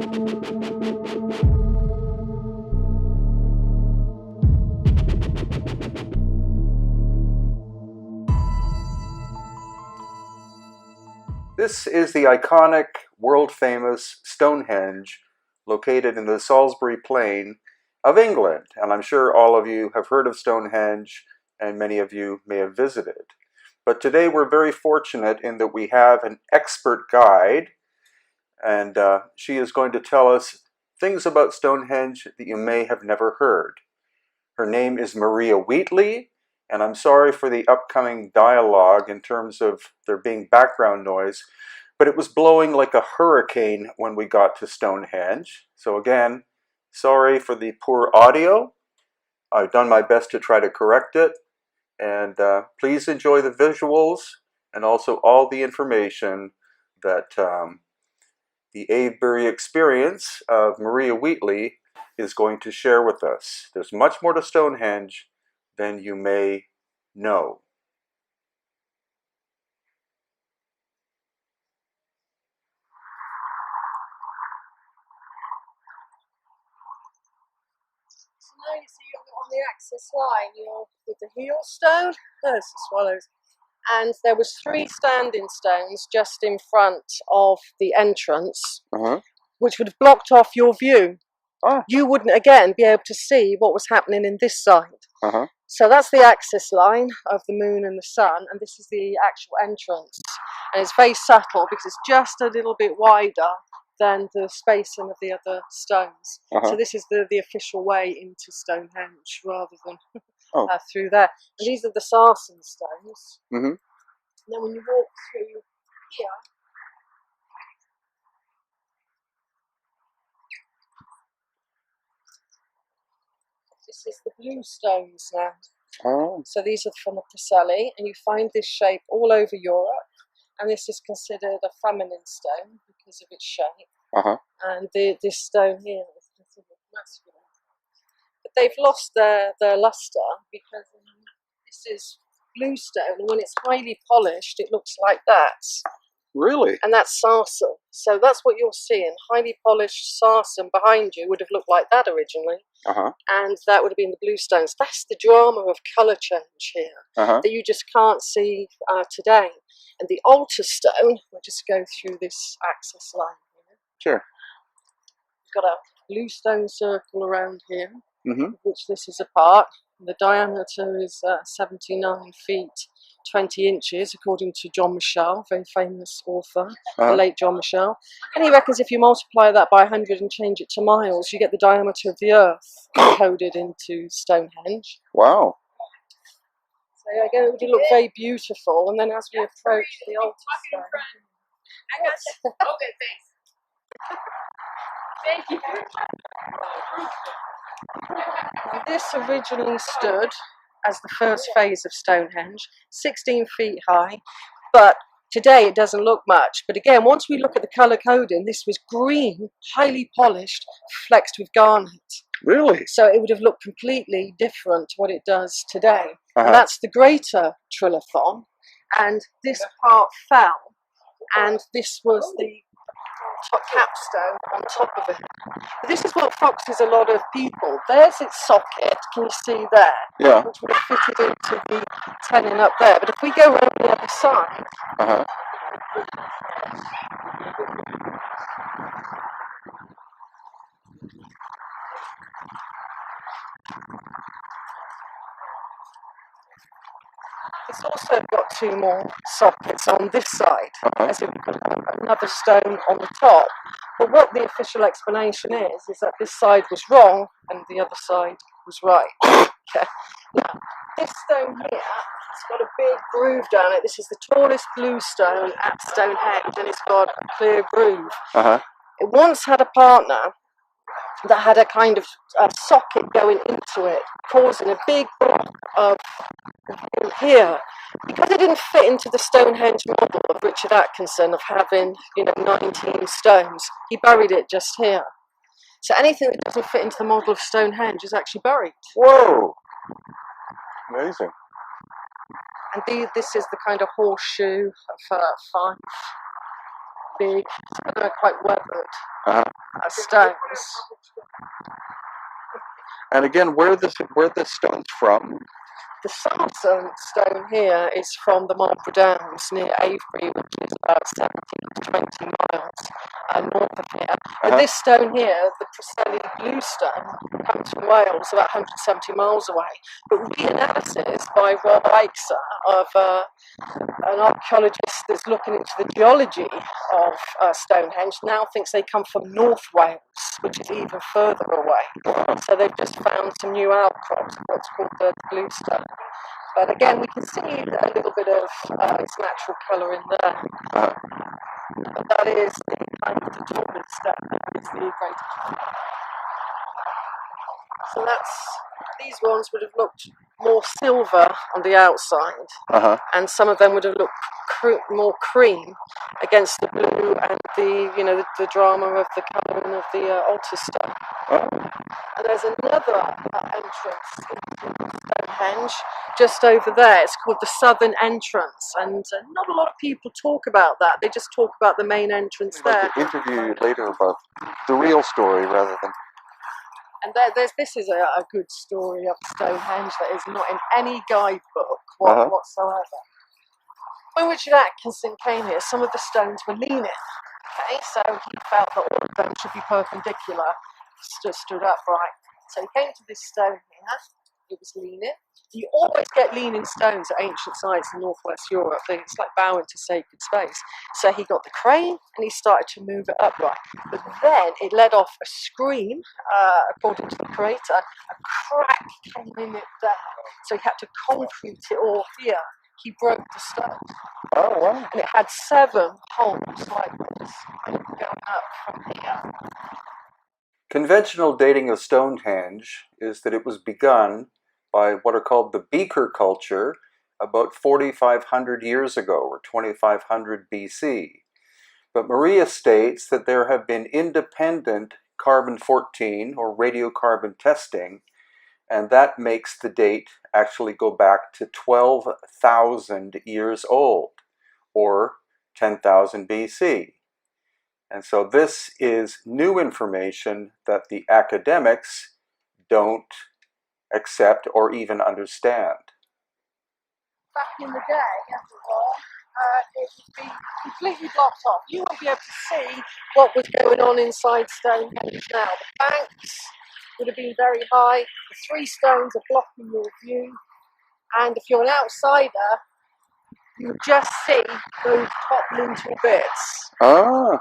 This is the iconic, world-famous Stonehenge, located in the Salisbury Plain of England. And I'm sure all of you have heard of Stonehenge, and many of you may have visited. But today we're very fortunate in that we have an expert guide, and she is going to tell us things about Stonehenge that you may have never heard. Her name is Maria Wheatley, and I'm sorry for the upcoming dialogue in terms of there being background noise, but it was blowing like a hurricane when we got to Stonehenge. So again, sorry for the poor audio. I've done my best to try to correct it, and please enjoy the visuals and also all the information that the Avebury experience of Maria Wheatley is going to share with us. There's much more to Stonehenge than you may know. So now you see you're on the axis line, you're with the heel stone, there's the swallows, and there was 3 standing stones just in front of the entrance, which would have blocked off your view. You wouldn't again be able to see what was happening in this side. So that's the axis line of the moon and the sun, and this is the actual entrance. And it's very subtle because it's just a little bit wider than the spacing of the other stones. So this is the official way into Stonehenge rather than through there. And these are the sarsen stones. And then when you walk through here, this is the blue stones now. So these are from the Preseli, and you find this shape all over Europe, and this is considered a feminine stone because of its shape. And this stone here is considered masculine. But they've lost their luster because this is blue stone, and when it's highly polished, it looks like that. Really? And that's sarsen. So that's what you're seeing. Highly polished sarsen behind you would have looked like that originally. And that would have been the blue stones. That's the drama of colour change here that you just can't see today. And the altar stone, we'll just go through this axis line here. Sure. We've got a blue stone circle around here, which this is a part. The diameter is 79 feet 20 inches, according to John Michell, very famous author, the late John Michell. And he reckons if you multiply that by 100 and change it to miles, you get the diameter of the Earth encoded into Stonehenge. Wow. So again, it would look very beautiful. And then as we approach the altar stone... Okay, thanks. Thank you. Now, this originally stood as the first phase of Stonehenge, 16 feet high, but today it doesn't look much. But again, once we look at the colour coding, this was green, highly polished, flexed with garnet. Really? So it would have looked completely different to what it does today. And that's the greater trilithon, and this part fell, and this was the top capstone on top of it. But this is what foxes a lot of people. There's its socket, can you see there? Yeah. Which would have fitted into the tenon up there. But if we go around the other side, it's also got 2 more sockets on this side, as if we could have another stone on the top. But what the official explanation is that this side was wrong and the other side was right. Okay. Now, this stone here, it's got a big groove down it. This is the tallest blue stone at Stonehenge, and it's got a clear groove. It once had a partner that had a kind of socket going into it, causing a big block of here. Because it didn't fit into the Stonehenge model of Richard Atkinson of having, 19 stones, he buried it just here. So anything that doesn't fit into the model of Stonehenge is actually buried. Whoa! Amazing. And this is the kind of horseshoe of 5 big, quite weathered stones. And again, where this stone's from? The Samson stone here is from the Marlborough Downs near Avebury, which is about 17 to 20 miles north of here. But this stone here, the Preseli Blue Stone, comes from Wales, about 170 miles away. But reanalysis by Rob Aixer, of an archaeologist that's looking into the geology of Stonehenge, now thinks they come from North Wales, which is even further away. So they've just found some new outcrops of what's called the Blue Stone. But again, we can see a little bit of its natural colour in there. But that is the kind of the tallest stone, that is the greatest. So these ones would have looked more silver on the outside, and some of them would have looked more cream against the blue and the drama of the colouring of the altar stone. And there's another entrance into Stonehenge just over there. It's called the Southern Entrance, and not a lot of people talk about that. They just talk about the main entrance there. I'll interview you later about the real story rather than. And this is a good story of Stonehenge that is not in any guidebook whatsoever. When Richard Atkinson came here, some of the stones were leaning. Okay, so he felt that all of them should be perpendicular, stood upright. So he came to this stone here. It was leaning. You always get leaning stones at ancient sites in northwest Europe. It's like bowing to sacred space. So he got the crane and he started to move it upright. But then it let off a scream, according to the creator. A crack came in it there. So he had to concrete it all here. He broke the stone. Oh, wow. And it had 7 holes like this, going up from here. Conventional dating of Stonehenge is that it was begun by what are called the Beaker culture about 4,500 years ago, or 2500 BC. But Maria states that there have been independent carbon-14 or radiocarbon testing, and that makes the date actually go back to 12,000 years old, or 10,000 BC. And so this is new information that the academics don't accept or even understand. Back in the day, it would be completely blocked off. You wouldn't be able to see what was going on inside Stonehenge now. The banks would have been very high. The 3 stones are blocking your view. And if you're an outsider, you would just see those top lintel bits. Ah.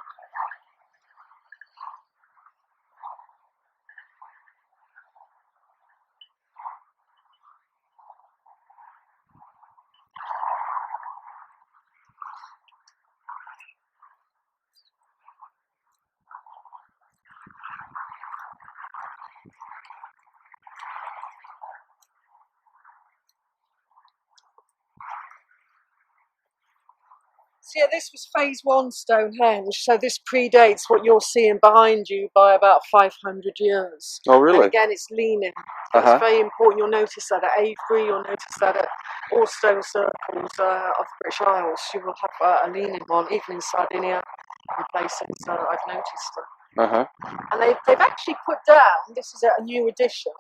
So yeah, this was phase 1 Stonehenge, so this predates what you're seeing behind you by about 500 years. Oh, really? And again, it's leaning. It's very important. You'll notice that at Avebury, you'll notice that at all stone circles of the British Isles, you will have a leaning one, even in Sardinia, in places I've noticed. And they've actually put down, this is a new addition,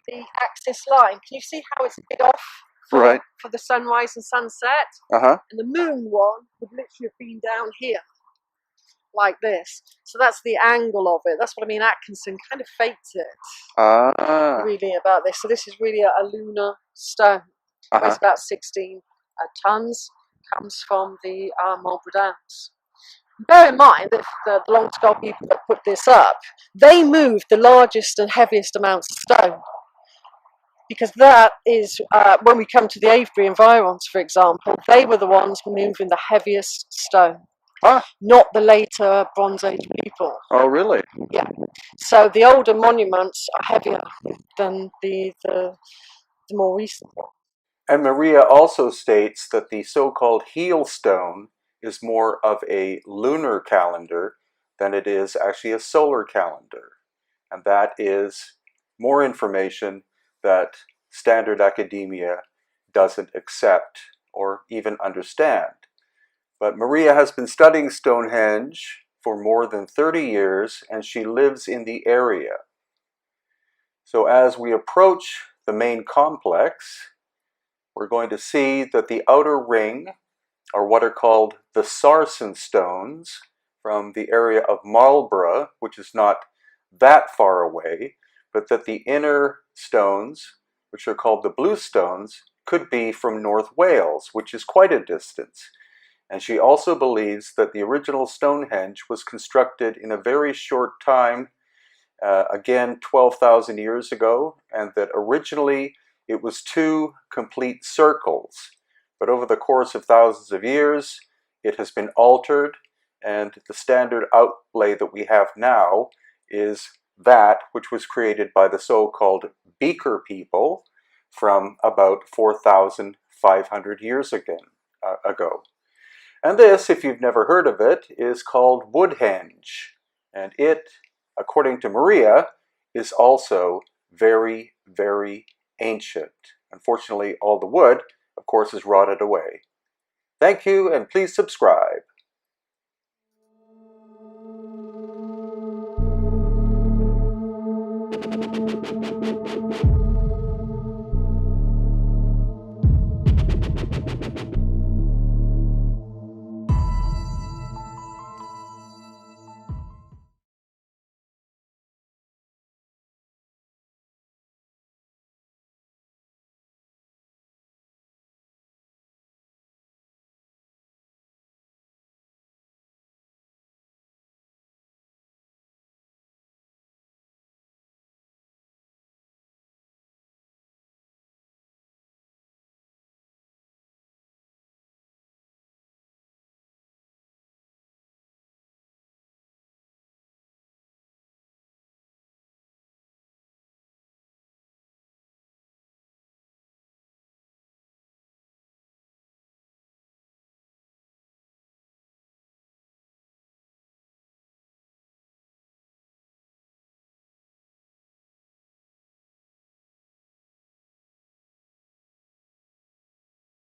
the axis line. Can you see how it's a bit off? For the sunrise and sunset. And the moon one would literally have been down here, like this. So that's the angle of it. That's what I mean. Atkinson kind of faked it, really, about this. So this is really a lunar stone. Weighs about 16 tons. Comes from the Marlborough Downs. Bear in mind that the long skull people that put this up, they moved the largest and heaviest amounts of stone. Because that is, when we come to the Avebury environs, for example, they were the ones moving the heaviest stone, not the later Bronze Age people. Oh, really? Yeah. So the older monuments are heavier than the more recent ones. And Maria also states that the so-called heel stone is more of a lunar calendar than it is actually a solar calendar. And that is more information that standard academia doesn't accept or even understand. But Maria has been studying Stonehenge for more than 30 years, and she lives in the area. So as we approach the main complex, we're going to see that the outer ring are what are called the sarsen stones from the area of Marlborough, which is not that far away, but that the inner stones, which are called the blue stones, could be from North Wales, which is quite a distance. And she also believes that the original Stonehenge was constructed in a very short time, again 12,000 years ago, and that originally it was two complete circles. But over the course of thousands of years, it has been altered, and the standard outlay that we have now is that which was created by the so-called Beaker people from about 4,500 years ago. And this, if you've never heard of it, is called Woodhenge. And it, according to Maria, is also very, very ancient. Unfortunately, all the wood, of course, is rotted away. Thank you, and please subscribe.